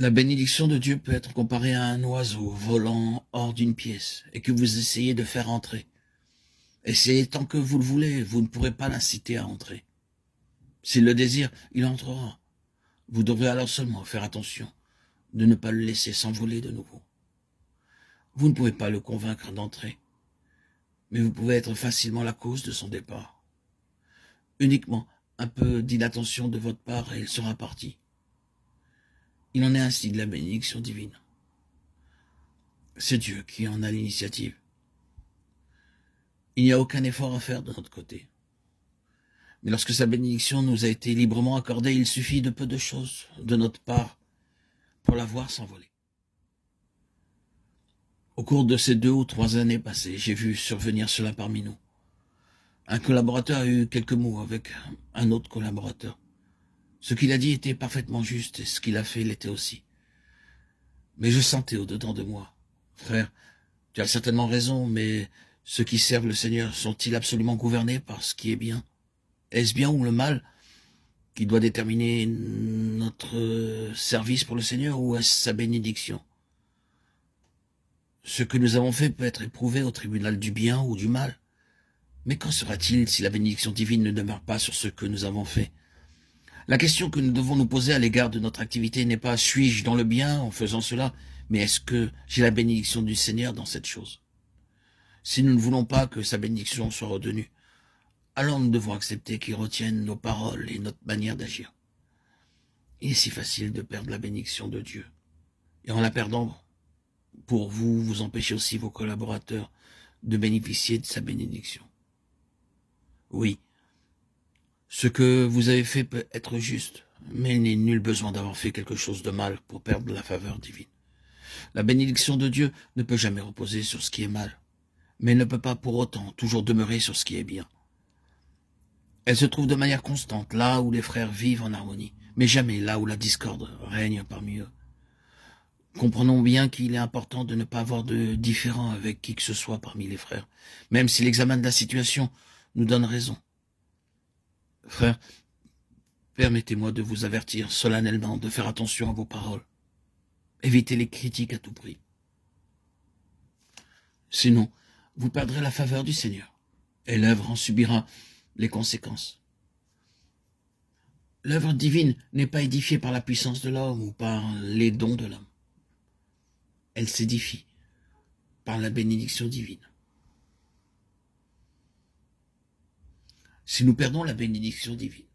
La bénédiction de Dieu peut être comparée à un oiseau volant hors d'une pièce et que vous essayez de faire entrer. Essayez tant que vous le voulez, vous ne pourrez pas l'inciter à entrer. S'il le désire, il entrera. Vous devrez alors seulement faire attention de ne pas le laisser s'envoler de nouveau. Vous ne pouvez pas le convaincre d'entrer, mais vous pouvez être facilement la cause de son départ. Uniquement un peu d'inattention de votre part et il sera parti. Il en est ainsi de la bénédiction divine. C'est Dieu qui en a l'initiative. Il n'y a aucun effort à faire de notre côté. Mais lorsque sa bénédiction nous a été librement accordée, il suffit de peu de choses de notre part pour la voir s'envoler. Au cours de ces 2 ou 3 années passées, j'ai vu survenir cela parmi nous. Un collaborateur a eu quelques mots avec un autre collaborateur. Ce qu'il a dit était parfaitement juste et ce qu'il a fait l'était aussi. Mais je sentais au-dedans de moi, frère, tu as certainement raison, mais ceux qui servent le Seigneur sont-ils absolument gouvernés par ce qui est bien? Est-ce bien ou le mal qui doit déterminer notre service pour le Seigneur ou est-ce sa bénédiction? Ce que nous avons fait peut être éprouvé au tribunal du bien ou du mal. Mais qu'en sera-t-il si la bénédiction divine ne demeure pas sur ce que nous avons fait? La question que nous devons nous poser à l'égard de notre activité n'est pas suis-je dans le bien en faisant cela, mais est-ce que j'ai la bénédiction du Seigneur dans cette chose? Si nous ne voulons pas que sa bénédiction soit retenue, alors nous devons accepter qu'il retienne nos paroles et notre manière d'agir. Il est si facile de perdre la bénédiction de Dieu. Et en la perdant, pour vous, vous empêchez aussi vos collaborateurs de bénéficier de sa bénédiction. Oui, ce que vous avez fait peut être juste, mais il n'est nul besoin d'avoir fait quelque chose de mal pour perdre la faveur divine. La bénédiction de Dieu ne peut jamais reposer sur ce qui est mal, mais elle ne peut pas pour autant toujours demeurer sur ce qui est bien. Elle se trouve de manière constante là où les frères vivent en harmonie, mais jamais là où la discorde règne parmi eux. Comprenons bien qu'il est important de ne pas avoir de différend avec qui que ce soit parmi les frères, même si l'examen de la situation nous donne raison. Frères, permettez-moi de vous avertir solennellement de faire attention à vos paroles. Évitez les critiques à tout prix. Sinon, vous perdrez la faveur du Seigneur, et l'œuvre en subira les conséquences. L'œuvre divine n'est pas édifiée par la puissance de l'homme ou par les dons de l'homme. Elle s'édifie par la bénédiction divine. Si nous perdons la bénédiction divine,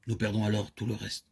nous perdons alors tout le reste.